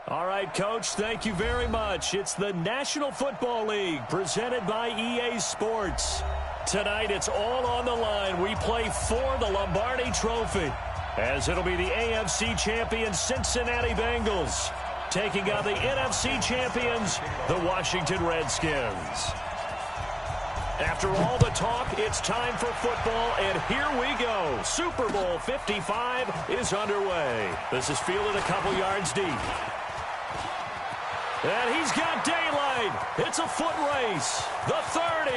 All right, Coach, thank you very much. It's the National Football League presented by EA Sports. Tonight, it's all on the line. We play for the Lombardi Trophy, as it'll be the AFC champions Cincinnati Bengals taking on the NFC champions, the Washington Redskins. After all the talk, it's time for football, and here we go. Super Bowl 55 is underway. This is fielded a couple yards deep. And he's got daylight. It's a foot race. The 30,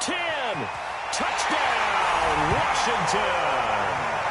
10, touchdown, Washington.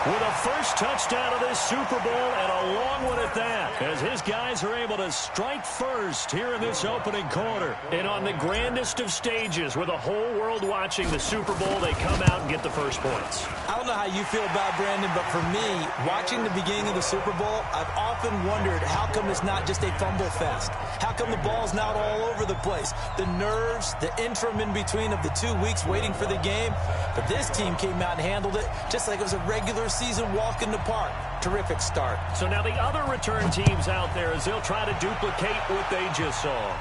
With a first touchdown of this Super Bowl, and a long one at that, as his guys are able to strike first here in this opening quarter. And on the grandest of stages, with the whole world watching the Super Bowl, they come out and get the first points. I don't know how you feel about Brandon, but for me, watching the beginning of the Super Bowl, I've often wondered how come it's not just a fumble fest? How come the ball's not all over the place? The nerves, the interim in between of the 2 weeks waiting for the game. But this team came out and handled it just like it was a regular season walk in the park. Terrific start. So now the other return teams out there, as they'll try to duplicate what they just saw.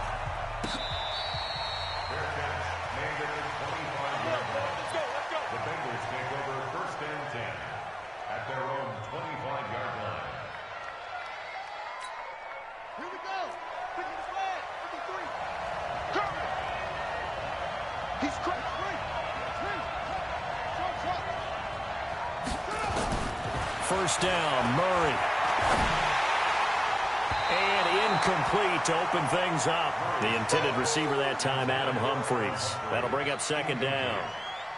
First down, Murray. And incomplete to open things up. The intended receiver that time, Adam Humphries. That'll bring up second down.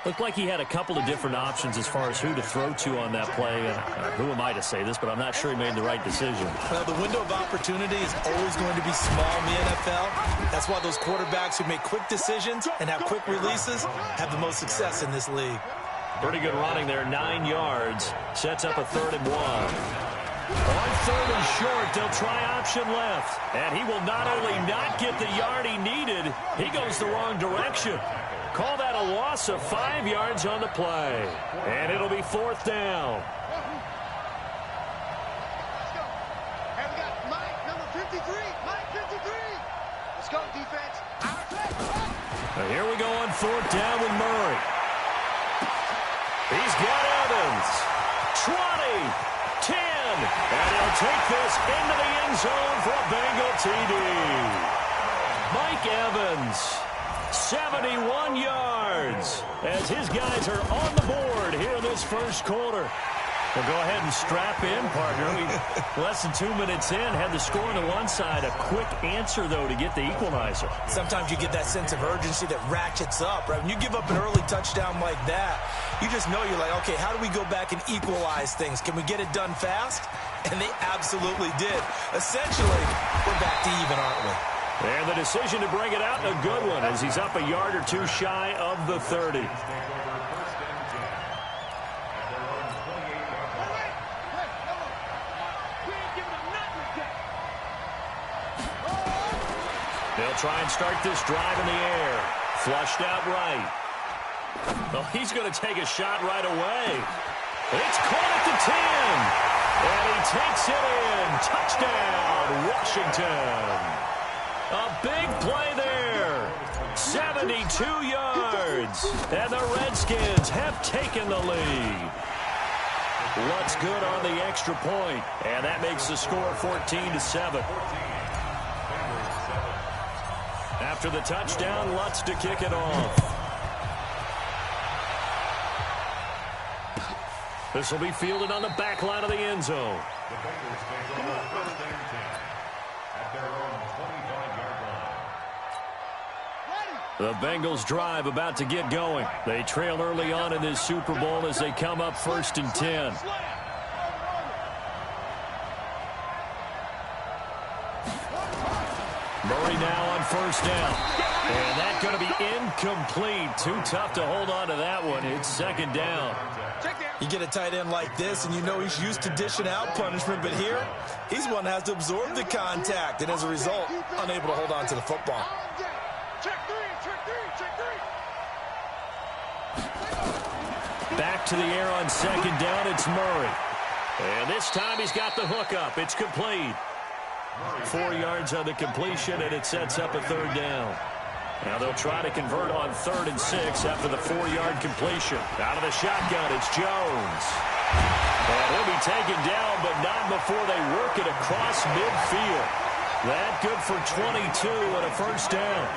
Looked like he had a couple of different options as far as who to throw to on that play. Who am I to say this, but I'm not sure he made the right decision. Well, the window of opportunity is always going to be small in the NFL. That's why those quarterbacks who make quick decisions and have quick releases have the most success in this league. Pretty good running there, 9 yards. Sets up a 3rd and 1. On 3rd and short, they'll try option left. And he will not only not get the yard he needed, he goes the wrong direction. Call that a loss of 5 yards on the play. And it'll be 4th down. And we got Mike, number 53. Mike, 53. Let's go, defense. Now here we go on 4th down with Murray. He's got Evans. 20, 10. And he'll take this into the end zone for a Bengal TD. Mike Evans, 71 yards, as his guys are on the board here in this first quarter. Well, go ahead and strap in, partner. Less than 2 minutes in, had the score on the one side. A quick answer, though, to get the equalizer. Sometimes you get that sense of urgency that ratchets up, right? When you give up an early touchdown like that, you just know you're like, okay, how do we go back and equalize things? Can we get it done fast? And they absolutely did. Essentially, we're back to even, aren't we? And the decision to bring it out, a good one, as he's up a yard or two shy of the 30. They'll try and start this drive in the air. Flushed out right. Well, he's going to take a shot right away. It's caught at the 10. And he takes it in. Touchdown, Washington. A big play there. 72 yards. And the Redskins have taken the lead. Lutz good on the extra point. And that makes the score 14-7. After the touchdown, Lutz to kick it off. This will be fielded on the back line of the end zone. The Bengals take over first and 10 at their own 25-yard line. The Bengals drive about to get going. They trail early on in this Super Bowl as they come up 1st and 10. Murray now on 1st down. And that's going to be incomplete. Too tough to hold on to that one. It's 2nd down. You get a tight end like this, and you know he's used to dishing out punishment, but here, he's one that has to absorb the contact, and as a result, unable to hold on to the football. Back to the air on 2nd down, it's Murray. And this time he's got the hook up. It's complete. 4 yards on the completion, and it sets up a third down. Now they'll try to convert on 3rd and 6 after the 4-yard completion. Out of the shotgun, it's Jones. And he'll be taken down, but not before they work it across midfield. That good for 22 and a first down.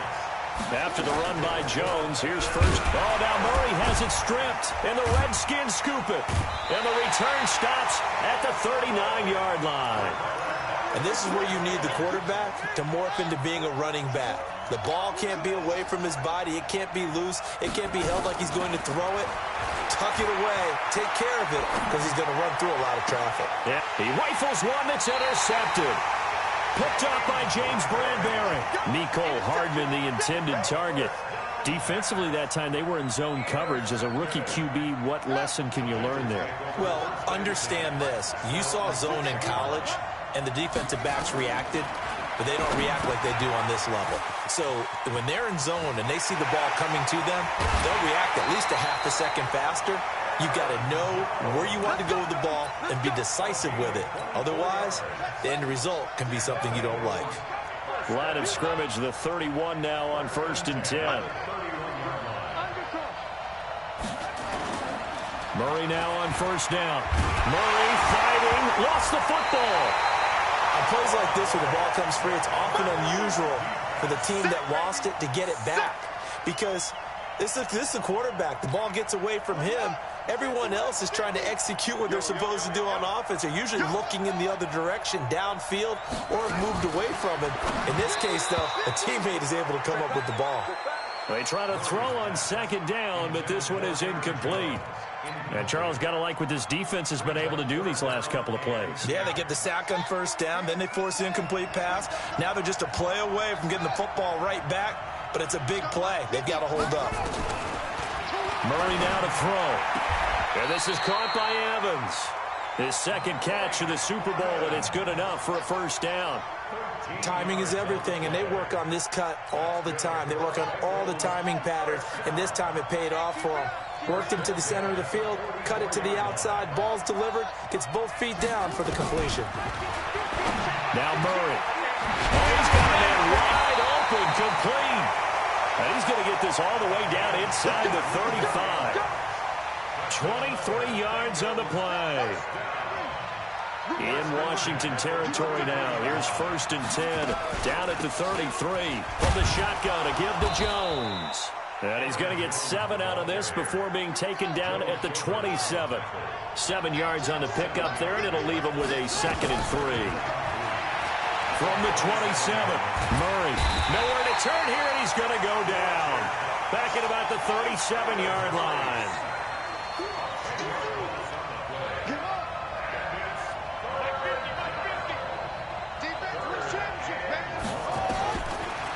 After the run by Jones, here's first. Oh, now Murray has it stripped, and the Redskins scoop it. And the return stops at the 39-yard line. And this is where you need the quarterback to morph into being a running back. The ball can't be away from his body. It can't be loose. It can't be held like he's going to throw it. Tuck it away. Take care of it because he's going to run through a lot of traffic. Yeah, he rifles one that's intercepted. Picked up by James Bradbury. Mecole Hardman, the intended target. Defensively that time, they were in zone coverage. As a rookie QB, what lesson can you learn there? Well, understand this. You saw zone in college, and the defensive backs reacted, but they don't react like they do on this level. So when they're in zone and they see the ball coming to them, they'll react at least a half a second faster. You've got to know where you want to go with the ball and be decisive with it. Otherwise, the end result can be something you don't like. Line of scrimmage, the 31 now on 1st and 10. Murray now on 1st down. Murray fighting, lost the football. On plays like this where the ball comes free, it's often unusual for the team that lost it to get it back. Because this is a quarterback. The ball gets away from him. Everyone else is trying to execute what they're supposed to do on offense. They're usually looking in the other direction, downfield, or moved away from him. In this case, though, a teammate is able to come up with the ball. They try to throw on 2nd down, but this one is incomplete. And Charles, got to like what this defense has been able to do these last couple of plays. Yeah, they get the sack on 1st down, then they force the incomplete pass. Now they're just a play away from getting the football right back, but it's a big play. They've got to hold up. Murray now to throw. And this is caught by Evans. His 2nd catch of the Super Bowl, and it's good enough for a first down. Timing is everything, and they work on this cut all the time. They work on all the timing patterns, and this time it paid off for them. Worked him to the center of the field, cut it to the outside, ball's delivered, gets both feet down for the completion. Now Murray. Oh, he's got it wide open, complete. And he's going to get this all the way down inside the 35. 23 yards on the play. In Washington territory now. Here's 1st and 10. Down at the 33. From the shotgun to give to Jones. And he's going to get 7 out of this before being taken down at the 27. 7 yards on the pickup there, and it'll leave him with a 2nd and 3. From the 27, Murray. Nowhere to turn here, and he's going to go down. Back at about the 37-yard line.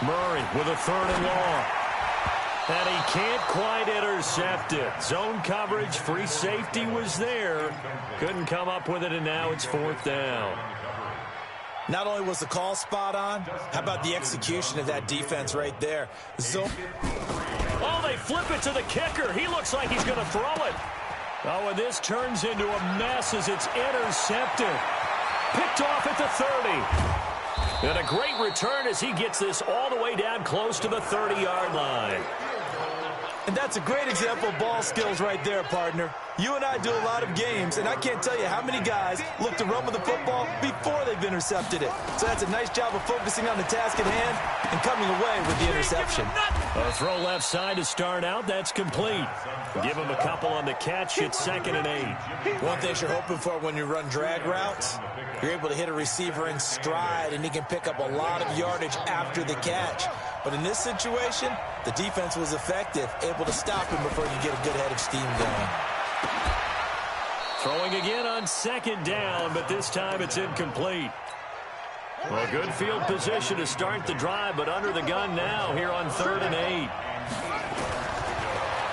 Murray with a 3rd and long. And he can't quite intercept it. Zone coverage, free safety was there. Couldn't come up with it, and now it's 4th down. Not only was the call spot on, how about the execution of that defense right there? Oh, they flip it to the kicker. He looks like he's going to throw it. Oh, and this turns into a mess as it's intercepted. Picked off at the 30. And a great return as he gets this all the way down close to the 30-yard line. And that's a great example of ball skills right there, partner. You and I do a lot of games, and I can't tell you how many guys look to run with the football before they've intercepted it. So that's a nice job of focusing on the task at hand and coming away with the interception. A throw left side to start out. That's complete. Give him a couple on the catch. It's 2nd and 8. One thing you're hoping for when you run drag routes, you're able to hit a receiver in stride, and he can pick up a lot of yardage after the catch. But in this situation, the defense was effective, able to stop him before you get a good head of steam going. Throwing again on 2nd down, but this time it's incomplete. Well, good field position to start the drive, but under the gun now here on 3rd and 8.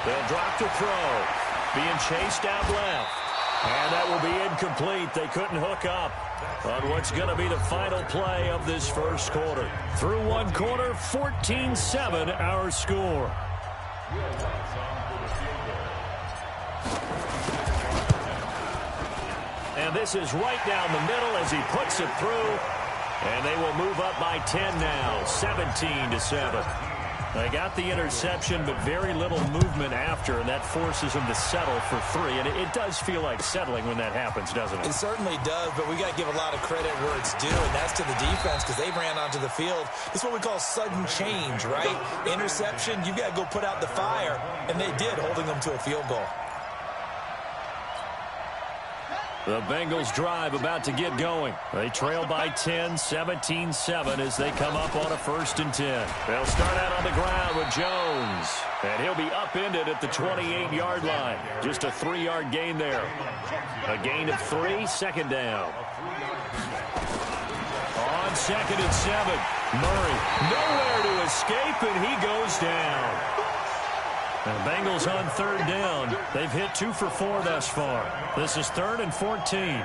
They'll drop the throw. Being chased out left. And that will be incomplete. They couldn't hook up on what's going to be the final play of this first quarter. Through one quarter, 14-7 our score. And this is right down the middle as he puts it through. And they will move up by 10 now, 17-7. They got the interception, but very little movement after, and that forces them to settle for 3. And it does feel like settling when that happens, doesn't it? It certainly does, but we got to give a lot of credit where it's due, and that's to the defense because they ran onto the field. It's what we call sudden change, right? Interception, you got to go put out the fire, and they did, holding them to a field goal. The Bengals drive about to get going. They trail by 10, 17-7 as they come up on a 1st and 10. They'll start out on the ground with Jones. And he'll be upended at the 28-yard line. Just a 3-yard gain there. A gain of 3, 2nd down. On 2nd and 7, Murray nowhere to escape, and he goes down. And the Bengals on 3rd down. They've hit 2 for 4 thus far. This is 3rd and 14.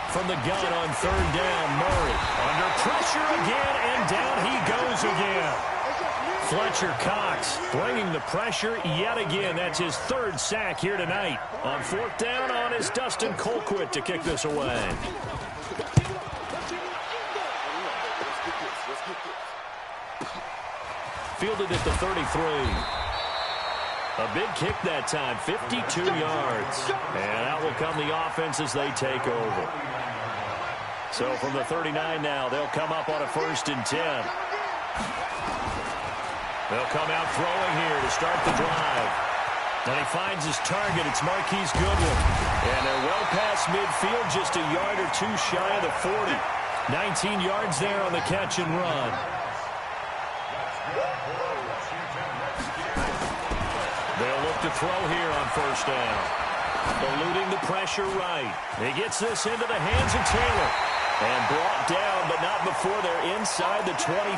From the gun on 3rd down, Murray under pressure again, and down he goes again. Fletcher Cox bringing the pressure yet again. That's his 3rd sack here tonight. On 4th down on is Dustin Colquitt to kick this away. Fielded at the 33. A big kick that time, 52 yards. And out will come the offense as they take over. So from the 39 now, they'll come up on a 1st and 10. They'll come out throwing here to start the drive. And he finds his target. It's Marquise Goodwin. And they're well past midfield, just a yard or 2 shy of the 40. 19 yards there on the catch and run. They'll look to throw here on 1st down. Eluding the pressure right. He gets this into the hands of Taylor. And brought down, but not before they're inside the 25.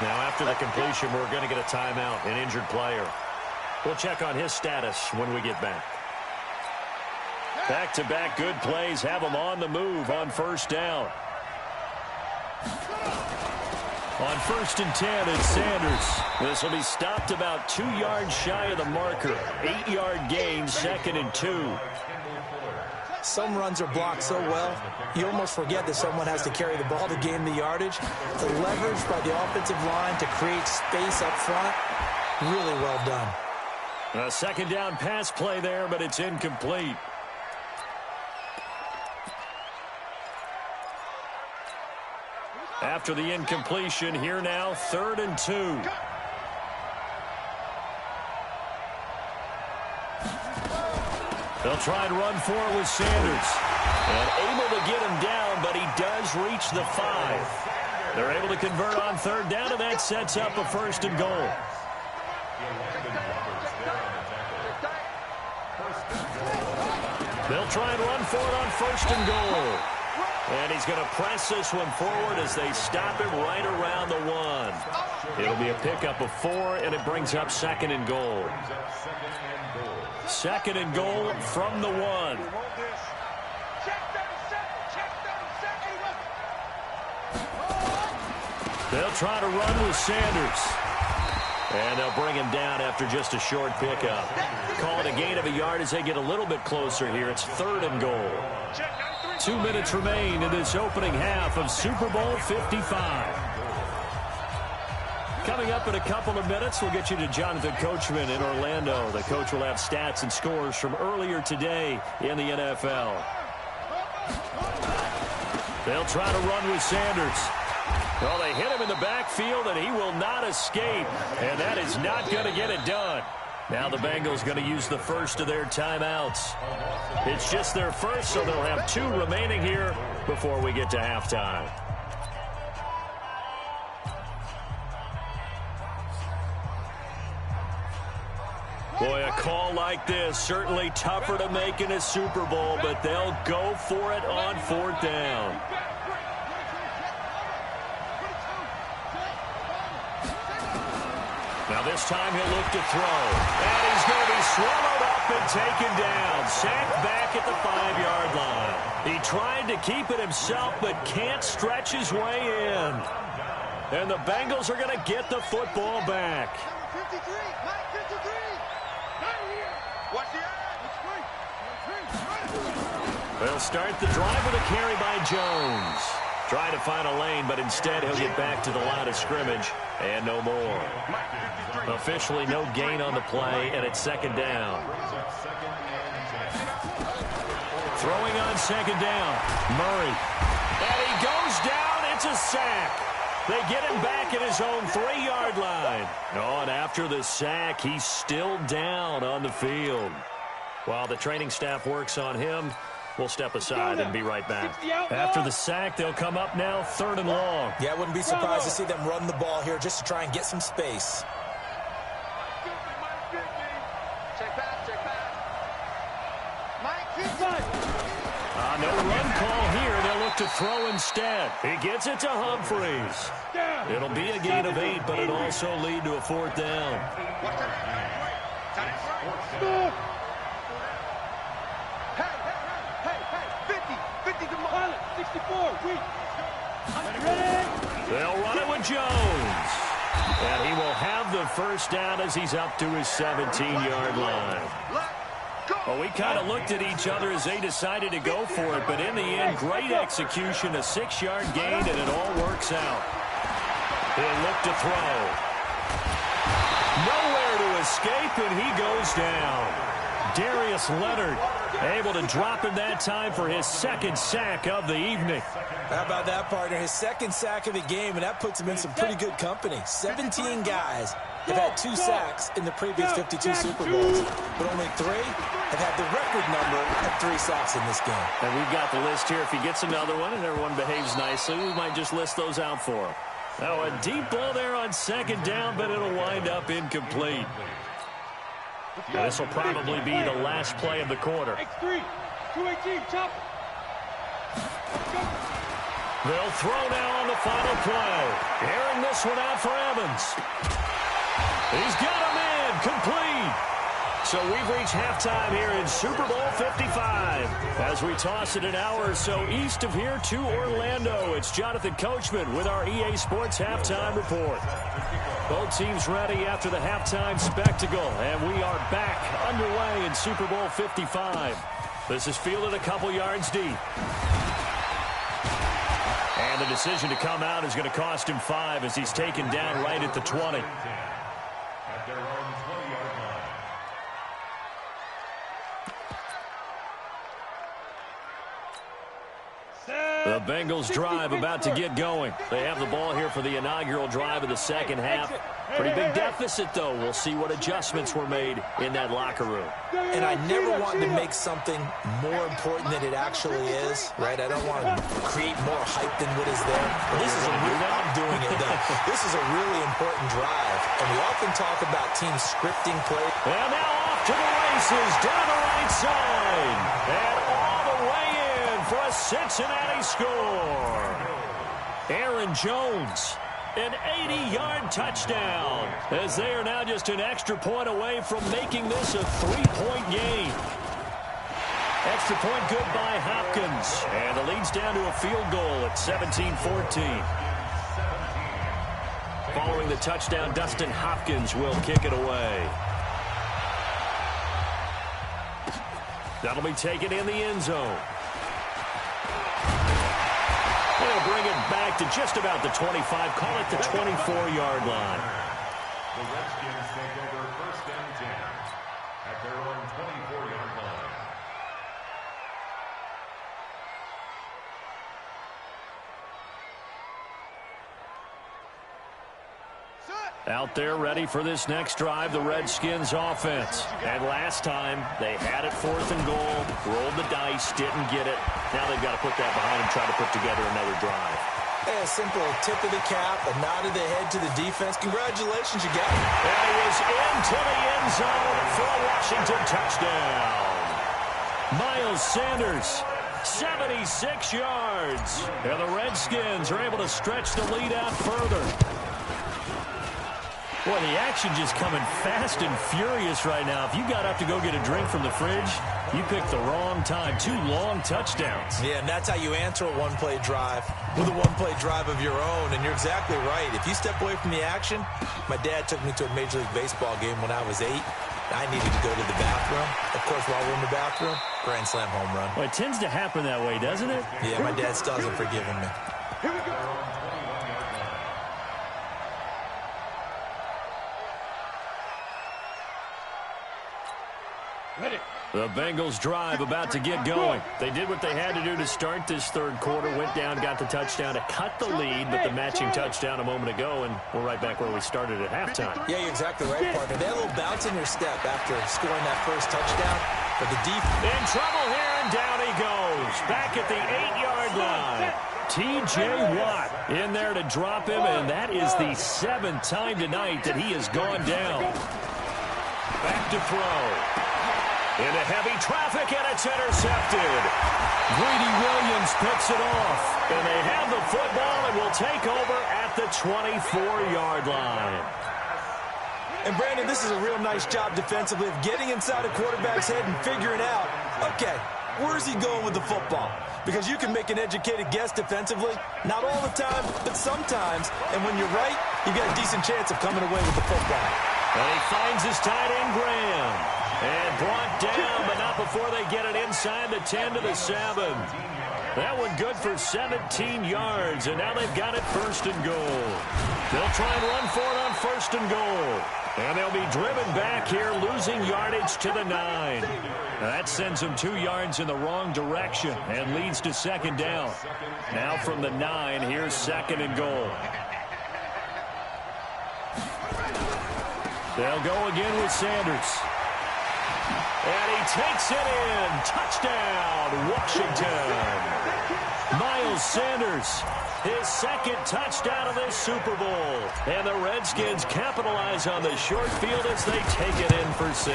Now after the completion, we're going to get a timeout, an injured player. We'll check on his status when we get back. Back-to-back good plays have them on the move on 1st down. On 1st and 10, it's Sanders. This will be stopped about 2 yards shy of the marker. 8-yard gain, 2nd and 2. Some runs are blocked so well, you almost forget that someone has to carry the ball to gain the yardage. The leverage by the offensive line to create space up front, really well done. A 2nd down pass play there, but it's incomplete. After the incompletion, here now, 3rd and 2. They'll try and run for it with Sanders. And able to get him down, but he does reach the 5. They're able to convert on 3rd down, and that sets up a 1st and goal. They'll try and run for it on 1st and goal. And he's going to press this one forward as they stop him right around the 1. It'll be a pickup of 4, and it brings up 2nd and goal. 2nd and goal from the 1. They'll try to run with Sanders. And they'll bring him down after just a short pickup. Call it a gain of a yard as they get a little bit closer here. It's 3rd and goal. 2 minutes remain in this opening half of Super Bowl 55. Coming up in a couple of minutes, we'll get you to Jonathan Coachman in Orlando. The coach will have stats and scores from earlier today in the NFL. They'll try to run with Sanders. Well, they hit him in the backfield, and he will not escape. And that is not going to get it done. Now the Bengals going to use the first of their timeouts. It's just their first, so they'll have 2 remaining here before we get to halftime. Boy, a call like this, certainly tougher to make in a Super Bowl, but they'll go for it on 4th down. Now this time he'll look to throw. And he's going to be swallowed up and taken down. Sacked back at the 5-yard line. He tried to keep it himself, but can't stretch his way in. And the Bengals are going to get the football back. They'll start the drive with a carry by Jones. Trying to find a lane, but instead he'll get back to the line of scrimmage and no more. Officially no gain on the play, and it's second down. Throwing on second down, Murray. And he goes down. It's a sack. They get him back at his own 3-yard line. Oh, and after the sack, he's still down on the field. While the training staff works on him, we'll step aside and be right back. After the sack, they'll come up now 3rd and long. Yeah, I wouldn't be surprised to see them run the ball here just to try and get some space. Check back. Mike 50. No run call here. They'll look to throw instead. He gets it to Humphreys. It'll be a gain of 8, but it'll also lead to a 4th down. Watch that. Hey, 50 to Pilot, 64, weak. They'll run it with Jones. And he will have the first down as he's up to his 17-yard line. Well, we kind of looked at each other as they decided to go for it, but in the end, great execution, a 6-yard gain, and it all works out. He'll look to throw. Nowhere to escape, and he goes down. Darius Leonard able to drop him that time for his 2nd sack of the evening. How about that, partner? His 2nd sack of the game, and that puts him in some pretty good company. 17 guys have had 2 sacks in the previous 52 Super Bowls, but only 3 have had the record number of 3 sacks in this game. And we've got the list here. If he gets another one and everyone behaves nicely, we might just list those out for him. Now, a deep ball there on 2nd down, but it'll wind up incomplete. Now, this will probably be the last play of the quarter. X3, 218, chop. They'll throw now on the final play. Airing this one out for Evans. He's got him in, complete. So we've reached halftime here in Super Bowl 55. As we toss it an hour or so east of here to Orlando, it's Jonathan Coachman with our EA Sports Halftime Report. Both teams ready after the halftime spectacle, and we are back underway in Super Bowl 55. This is fielded a couple yards deep. And the decision to come out is going to cost him 5 as he's taken down right at the 20. At their own 20-yard line. The Bengals drive about to get going. They have the ball here for the inaugural drive of the second half. Pretty big deficit, though. We'll see what adjustments were made in that locker room. And I never want to make something more important than it actually is, right? I don't want to create more hype than what is there. This is I'm doing it, though. This is a really important drive, and we often talk about teams scripting play. And now off to the races down the right side. And all the way in for a Cincinnati score. Aaron Jones, an 80-yard touchdown, as they are now just an extra point away from making this a 3-point game. Extra point good by Hopkins, and the lead's down to a field goal at 17-14. Following the touchdown, Dustin Hopkins will kick it away. That'll be taken in the end zone. They'll bring it back to just about the 25, call it the 24-yard line. The Redskins take over 1st and 10 at their own 24-yard line. Out there ready for this next drive, the Redskins offense. And last time, they had it 4th and goal, rolled the dice, didn't get it. Now they've got to put that behind them, try to put together another drive. Hey, a simple tip of the cap, a nod of the head to the defense. Congratulations, you got it. And he is into the end zone for a Washington touchdown. Miles Sanders, 76 yards. And the Redskins are able to stretch the lead out further. Boy, the action just coming fast and furious right now. If you got up to go get a drink from the fridge, you picked the wrong time. 2 long touchdowns. Yeah, and that's how you answer a one-play drive with a one-play drive of your own. And you're exactly right. If you step away from the action, my dad took me to a Major League Baseball game when I was 8. I needed to go to the bathroom. Of course, while we're in the bathroom, grand slam home run. Well, it tends to happen that way, doesn't it? Yeah, my dad still hasn't forgiven me. Here we go. Ready. The Bengals drive about to get going. They did what they had to do to start this third quarter. Went down, got the touchdown to cut the lead, but the matching touchdown a moment ago, and we're right back where we started at halftime. Yeah, you're exactly right, partner. They had a little bounce in their step after scoring that first touchdown, but the defense... In trouble here, and down he goes. Back at the 8-yard line. T.J. Watt in there to drop him, and that is the 7th time tonight that he has gone down. Back to throw. Into heavy traffic, and it's intercepted. Greedy Williams picks it off, and they have the football and will take over at the 24-yard line. And, Brandon, this is a real nice job defensively of getting inside a quarterback's head and figuring out, okay, where's he going with the football? Because you can make an educated guess defensively, not all the time, but sometimes. And when you're right, you've got a decent chance of coming away with the football. And he finds his tight end, Graham. And brought down, but not before they get it inside the 10 to the 7. That one good for 17 yards, and now they've got it 1st and goal. They'll try and run for it on 1st and goal. And they'll be driven back here, losing yardage to the 9. That sends them 2 yards in the wrong direction and leads to 2nd down. Now from the 9, here's 2nd and goal. They'll go again with Sanders. And he takes it in. Touchdown, Washington. Miles Sanders, his 2nd touchdown of this Super Bowl. And the Redskins capitalize on the short field as they take it in for 6.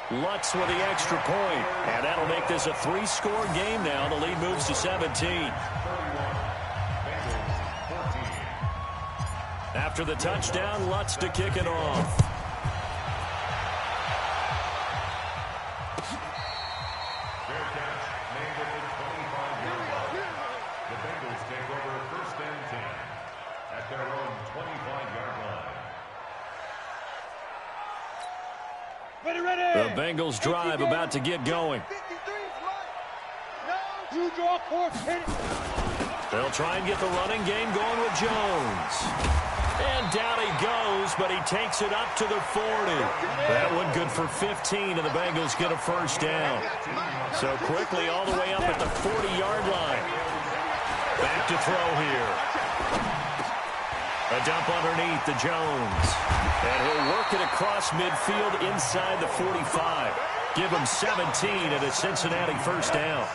Lutz with the extra point. And that'll make this a 3-score game now. The lead moves to 17. After the touchdown, Lutz to kick it off. The Bengals drive about to get going. They'll try and get the running game going with Jones. And down he goes, but he takes it up to the 40. That one good for 15, and the Bengals get a 1st down. So quickly all the way up at the 40-yard line. Back to throw here. A dump underneath to Jones. And he'll work it across midfield inside the 45. Give him 17 and a Cincinnati 1st down.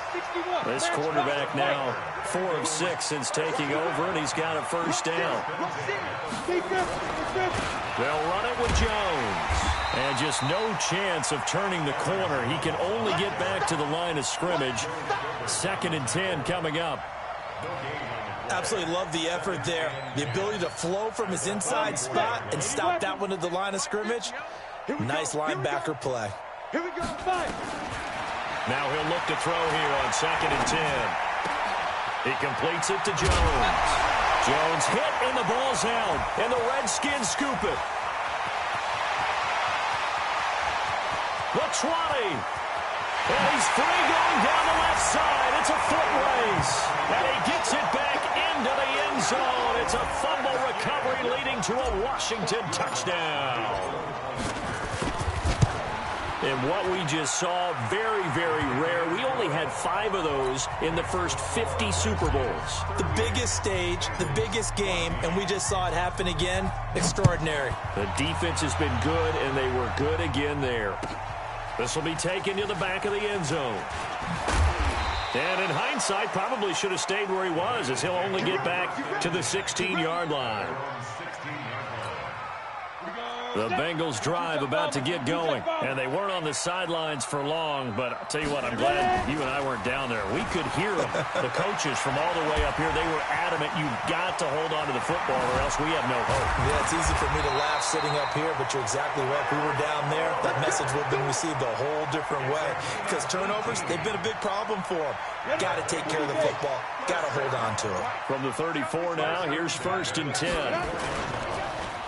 This quarterback now 4 of 6 since taking over, and he's got a 1st down. They'll run it with Jones. And just no chance of turning the corner. He can only get back to the line of scrimmage. 2nd and 10 coming up. Absolutely love the effort there. The ability to flow from his inside spot and stop that one at the line of scrimmage. Nice linebacker play. Here we go, 5. Now he'll look to throw here on 2nd and 10. He completes it to Jones. Jones hit and the ball's out. And the Redskins scoop it. The 20. And he's free going down the left side. It's a foot race. And he gets it back into the end zone. It's a fumble recovery leading to a Washington touchdown. And what we just saw, very, very rare. We only had 5 of those in the first 50 Super Bowls. The biggest stage, the biggest game, and we just saw it happen again. Extraordinary. The defense has been good, and they were good again there. This will be taken to the back of the end zone. And in hindsight, probably should have stayed where he was, as he'll only get back to the 16-yard line. The Bengals drive about to get going. And they weren't on the sidelines for long, but I'll tell you what, I'm glad you and I weren't down there. We could hear them. The coaches from all the way up here, they were adamant, you've got to hold on to the football or else we have no hope. Yeah, it's easy for me to laugh sitting up here, but you're exactly right. If we were down there, that message would have been received a whole different way. Because turnovers, they've been a big problem for them. Got to take care of the football. Got to hold on to it. From the 34 now, here's 1st and 10.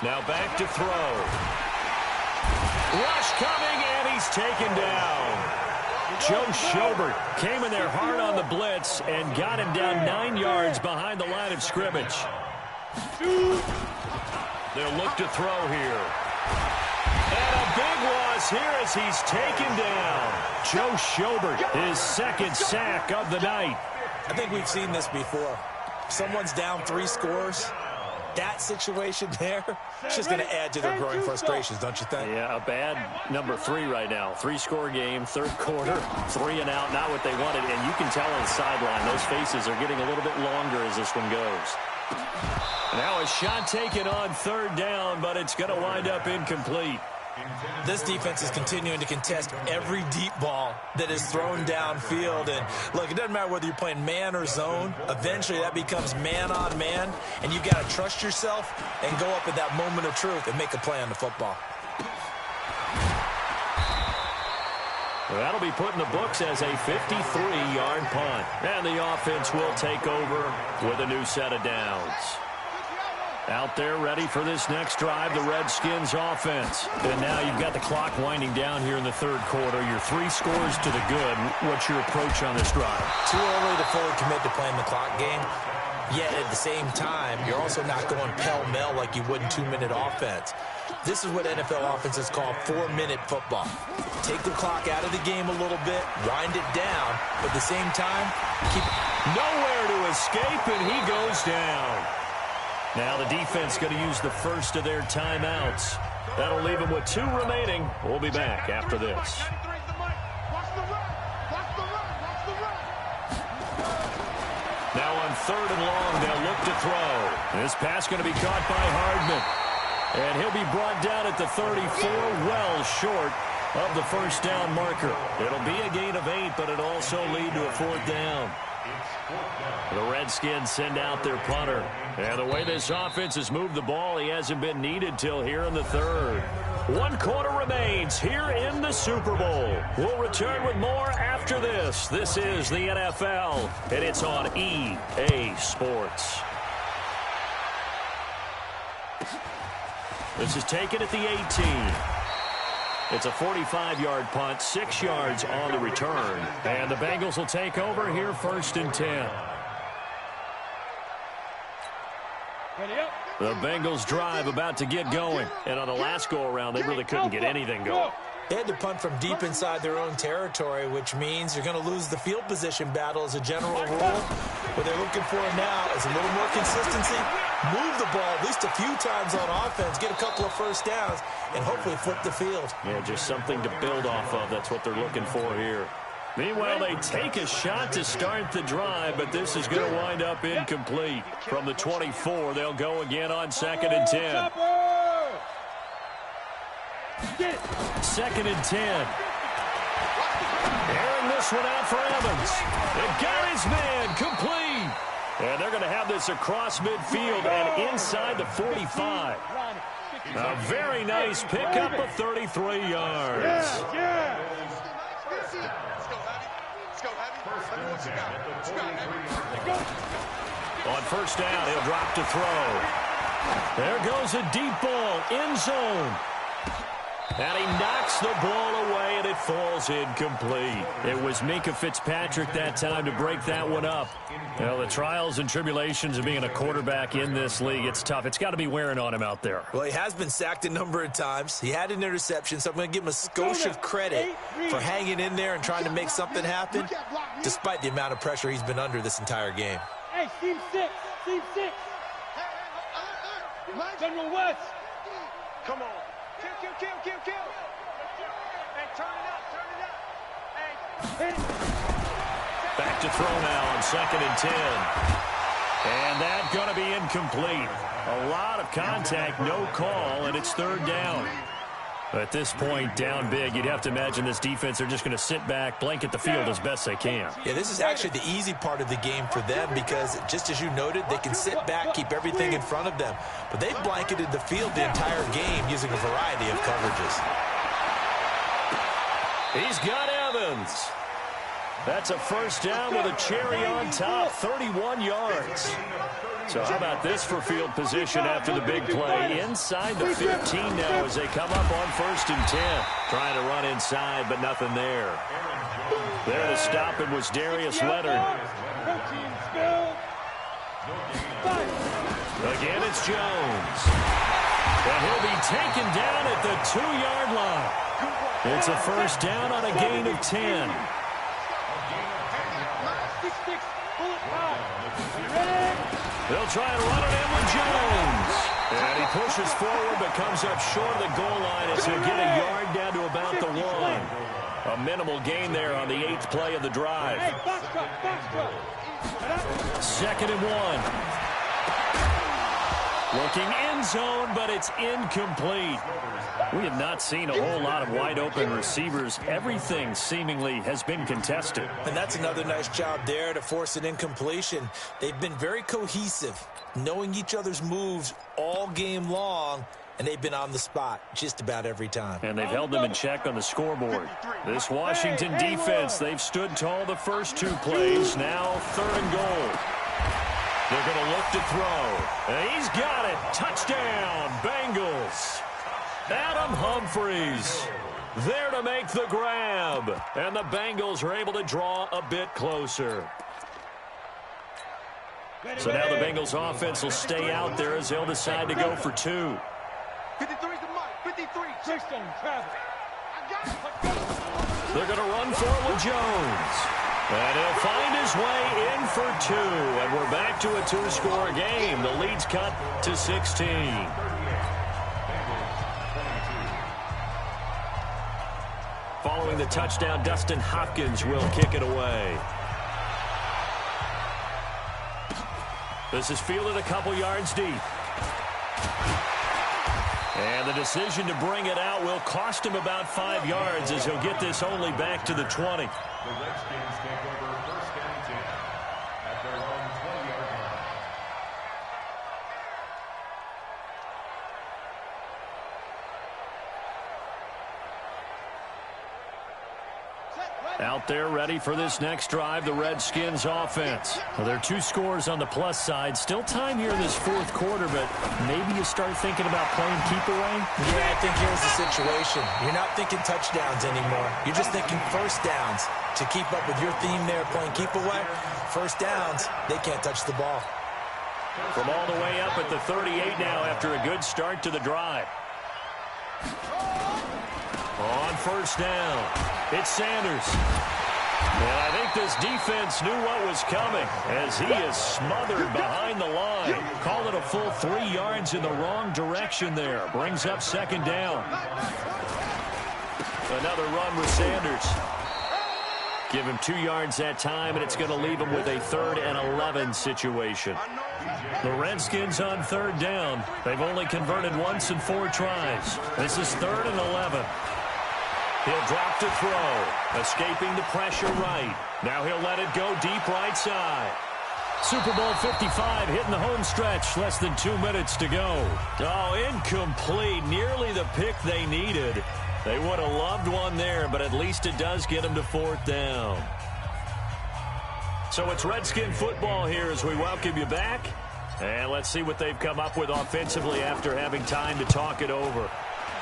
Now back to throw. Rush coming, and he's taken down. Joe Schobert came in there hard on the blitz and got him down 9 yards behind the line of scrimmage. They'll look to throw here. And a big loss here as he's taken down. Joe Schobert, his second sack of the night. I think we've seen this before. Someone's down 3 scores. That situation there, it's just going to add to their growing frustrations, don't you think? Yeah, a bad number 3 right now. 3-score game, third quarter, 3 and out, not what they wanted. And you can tell on the sideline, those faces are getting a little bit longer as this one goes. Now a shot taken on third down, but it's going to wind up incomplete. This defense is continuing to contest every deep ball that is thrown downfield. And, look, it doesn't matter whether you're playing man or zone. Eventually, that becomes man-on-man, and you've got to trust yourself and go up at that moment of truth and make a play on the football. Well, that'll be put in the books as a 53-yard punt. And the offense will take over with a new set of downs. Out there ready for this next drive, the Redskins offense. And now you've got the clock winding down here in the third quarter. You're 3 scores to the good. What's your approach on this drive? Too early to fully commit to playing the clock game. Yet at the same time, you're also not going pell-mell like you would in 2-minute offense. This is what NFL offenses call 4-minute football. Take the clock out of the game a little bit, wind it down, but at the same time, keep nowhere to escape, and he goes down. Now the defense going to use the first of their timeouts. That'll leave them with 2 remaining. We'll be back after this. Now on third and long, they'll look to throw. This pass going to be caught by Hardman. And he'll be brought down at the 34, well short of the first down marker. It'll be a gain of 8, but it'll also lead to a 4th down. The Redskins send out their punter. And the way this offense has moved the ball, he hasn't been needed till here in the third. 1 quarter remains here in the Super Bowl. We'll return with more after this. This is the NFL, and it's on EA Sports. This is taken at the 18. It's a 45-yard punt, 6 yards on the return. And the Bengals will take over here 1st and 10. The Bengals drive about to get going. And on the last go-around, they really couldn't get anything going. They had to punt from deep inside their own territory, which means you're going to lose the field position battle as a general rule. What they're looking for now is a little more consistency, move the ball at least a few times on offense, get a couple of first downs, and hopefully flip the field. Yeah, just something to build off of. That's what they're looking for here. Meanwhile, they take a shot to start the drive, but this is going to wind up incomplete. From the 24, they'll go again on 2nd and 10. 2nd and 10. Airing this one out for Evans. It got his man complete. And they're going to have this across midfield and inside the 45. A very nice pickup of 33 yards. On first down, he'll drop to throw. There goes a deep ball, end zone. And he knocks the ball away, and it falls incomplete. It was Minkah Fitzpatrick that time to break that one up. Well, the trials and tribulations of being a quarterback in this league, it's tough. It's got to be wearing on him out there. Well, he has been sacked a number of times. He had an interception, so I'm going to give him a skosh of credit for hanging in there and trying to make something happen, despite the amount of pressure he's been under this entire game. Hey, team 6. Team 6. General West. Come on. Kill. Hey, turn it up. Hey. Back to throw now on 2nd and 10. And that's going to be incomplete. A lot of contact, no call, and it's 3rd down. At this point, down big, you'd have to imagine this defense are just going to sit back, blanket the field as best they can. Yeah, this is actually the easy part of the game for them because, just as you noted, they can sit back, keep everything in front of them. But they've blanketed the field the entire game using a variety of coverages. He's got Evans. That's a first down with a cherry on top, 31 yards. So how about this for field position after the big play? Inside the 15 now as they come up on 1st and 10. Trying to run inside, but nothing there. There to stop it was Darius Leonard. Again, it's Jones. And he'll be taken down at the 2-yard line. It's a first down on a gain of 10. They'll try and run it in with Jones. And he pushes forward but comes up short of the goal line as he'll get a yard down to about the 1. A minimal gain there on the 8th play of the drive. 2nd and 1. Looking end zone, but it's incomplete. We have not seen a whole lot of wide-open receivers. Everything seemingly has been contested. And that's another nice job there to force an incompletion. They've been very cohesive, knowing each other's moves all game long, and they've been on the spot just about every time. And they've held them in check on the scoreboard. This Washington defense, they've stood tall the first 2 plays. Now 3rd and goal. They're going to look to throw. And he's got it. Touchdown, Bengals. Adam Humphries there to make the grab. And the Bengals are able to draw a bit closer. So now the Bengals offense will stay out there as they'll decide to go for 2. 53 to Mike. 53. Tristan, Travis. They're going to run for it with Jones. And he'll find his way in for 2. And we're back to a 2-score game. The lead's cut to 16. Following the touchdown, Dustin Hopkins will kick it away. This is fielded a couple yards deep. And the decision to bring it out will cost him about 5 yards as he'll get this only back to the 20. The Redskins take over 1st and 10 at their own 20-yard line. Out there ready for this next drive, the Redskins offense. Well, there are 2 scores on the plus side. Still time here in this 4th quarter, but maybe you start thinking about playing keep away? Yeah, I think here's the situation. You're not thinking touchdowns anymore. You're just thinking first downs. To keep up with your theme there, playing keep away, first downs, they can't touch the ball. From all the way up at the 38 now after a good start to the drive. On 1st down, it's Sanders. And I think this defense knew what was coming as he is smothered behind the line. Call it a full 3 yards in the wrong direction there. Brings up 2nd down. Another run with Sanders. Give him 2 yards that time, and it's going to leave him with a 3rd and 11 situation. The Redskins on 3rd down. They've only converted once in 4 tries. This is 3rd and 11. He'll drop to throw, escaping the pressure right. Now he'll let it go deep right side. Super Bowl 55 hitting the home stretch. Less than 2 minutes to go. Oh, incomplete. Nearly the pick they needed. They would have loved one there, but at least it does get them to 4th down. So it's Redskin football here as we welcome you back. And let's see what they've come up with offensively after having time to talk it over.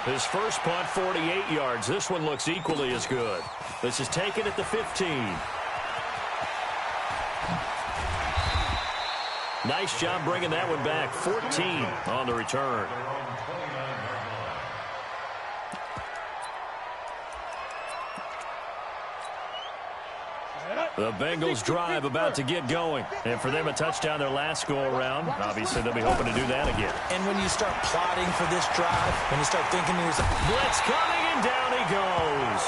His first punt, 48 yards. This one looks equally as good. This is taken at the 15. Nice job bringing that one back. 14 on the return. The Bengals drive about to get going. And for them, a touchdown their last go-around. Obviously, they'll be hoping to do that again. And when you start plotting for this drive, when you start thinking to yourself, blitz coming, and down he goes.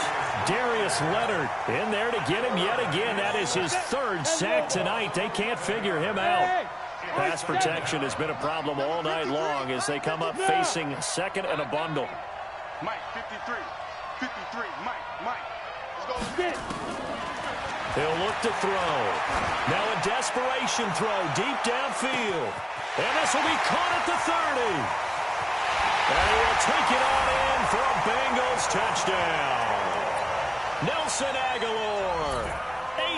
Darius Leonard in there to get him yet again. That is his 3rd sack tonight. They can't figure him out. Pass protection has been a problem all night long as they come up facing 2nd and a bundle. Mike, 53. 53. Mike. Let's go. He'll look to throw. Now a desperation throw deep downfield. And this will be caught at the 30. And he will take it on in for a Bengals touchdown. Nelson Aguilar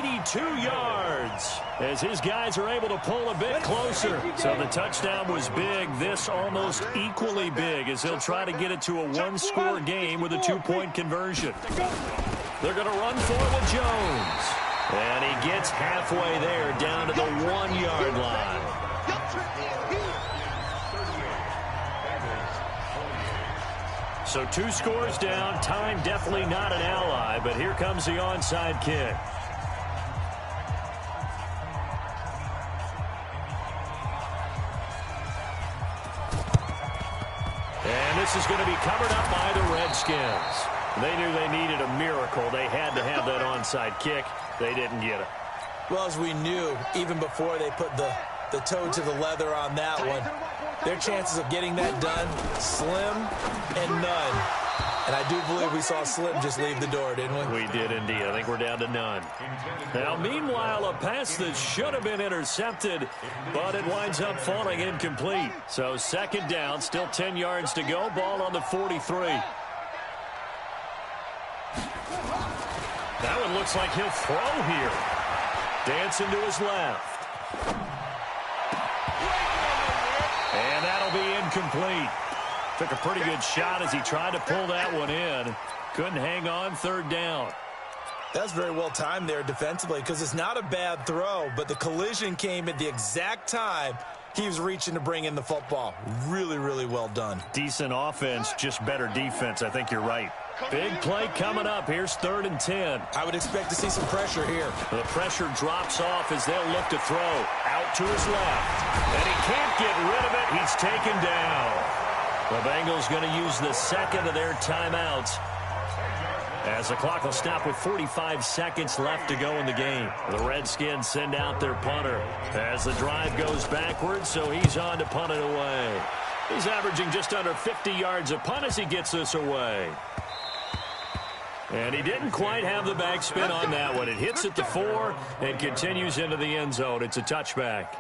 82 yards as his guys are able to pull a bit closer. So the touchdown was big. This almost equally big as he'll try to get it to a one-score game with a two-point conversion. They're going to run for it with Jones. And he gets halfway there down to the 1-yard line. So 2 scores down. Time definitely not an ally, but here comes the onside kick. And this is going to be covered up by the Redskins. They knew they needed a miracle. They had to have that onside kick. They didn't get it. Well, as we knew, even before they put the toe to the leather on that one, their chances of getting that done, slim and none. And I do believe we saw Slim just leave the door, didn't we? We did indeed. I think we're down to none. Now, meanwhile, a pass that should have been intercepted, but it winds up falling incomplete. So second down, still 10 yards to go. Ball on the 43. That one looks like he'll throw here. Dancing to his left. And that'll be incomplete. Took a pretty good shot as he tried to pull that one in. Couldn't hang on, third down. That's very well timed there defensively because it's not a bad throw, but the collision came at the exact time he was reaching to bring in the football. Really, really well done. Decent offense, just better defense. I think you're right. Big play coming up. Here's 3rd and 10. I would expect to see some pressure here. The pressure drops off as they'll look to throw. Out to his left. And he can't get rid of it. He's taken down. The Bengals going to use the second of their timeouts as the clock will stop with 45 seconds left to go in the game. The Redskins send out their punter as the drive goes backwards, so he's on to punt it away. He's averaging just under 50 yards a punt as he gets this away. And he didn't quite have the backspin on that one. It hits at the 4 and continues into the end zone. It's a touchback.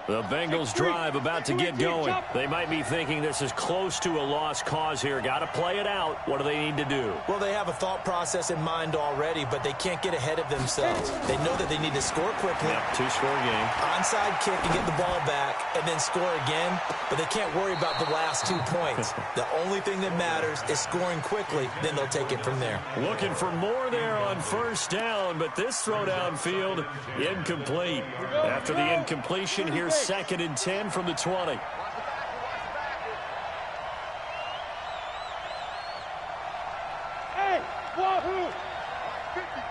The Bengals drive about to get going. They might be thinking this is close to a lost cause here. Got to play it out. What do they need to do? Well, they have a thought process in mind already, but they can't get ahead of themselves. They know that they need to score quickly. Yep, 2-score game. Onside kick and get the ball back and then score again, but they can't worry about the last 2 points. The only thing that matters is scoring quickly, then they'll take it from there. Looking for more there on first down, but this throw downfield incomplete. After the incompletion, here's 2nd and 10 from the 20. Hey, wahoo! 50.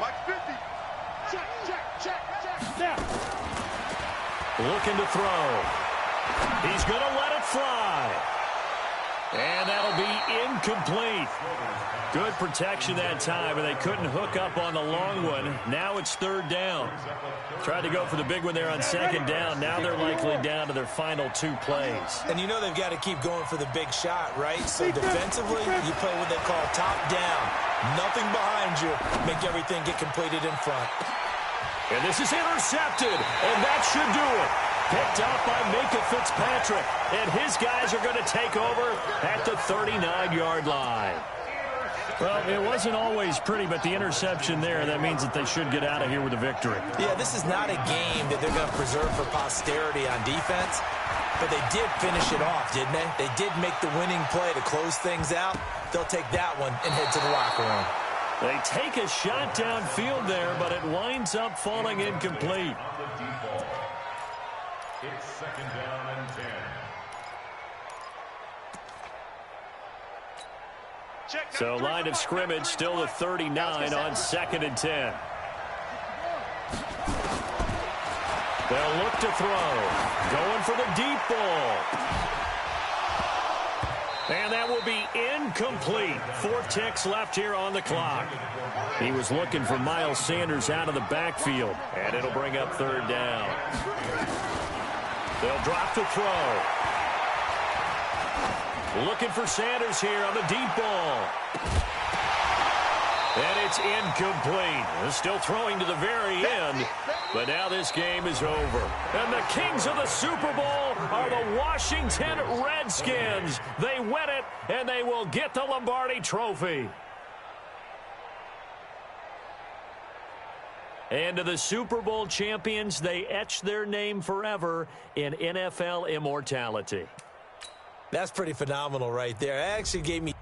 Like 50. Check, check, check, check. Snap. Looking to throw. He's going to let it fly. And that'll be incomplete. Good protection that time, and they couldn't hook up on the long one. Now it's 3rd down. Tried to go for the big one there on 2nd down. Now they're likely down to their final 2 plays. And you know they've got to keep going for the big shot, right? So defensively, you play what they call top down. Nothing behind you. Make everything get completed in front. And this is intercepted, and that should do it. Picked up by Minka Fitzpatrick, and his guys are going to take over at the 39-yard line. Well, it wasn't always pretty, but the interception there, that means that they should get out of here with a victory. Yeah, this is not a game that they're going to preserve for posterity on defense, but they did finish it off, didn't they? They did make the winning play to close things out. They'll take that one and head to the locker room. They take a shot downfield there, but it winds up falling incomplete. It's 2nd down and 10. So line of scrimmage still the 39 on 2nd and 10. They'll look to throw. Going for the deep ball. And that will be incomplete. 4 ticks left here on the clock. He was looking for Miles Sanders out of the backfield. And it'll bring up 3rd down. They'll drop to throw. Looking for Sanders here on the deep ball. And it's incomplete. Still throwing to the very end. But now this game is over. And the kings of the Super Bowl are the Washington Redskins. They win it, and they will get the Lombardi Trophy. And to the Super Bowl champions, they etch their name forever in NFL immortality. That's pretty phenomenal right there. It actually gave me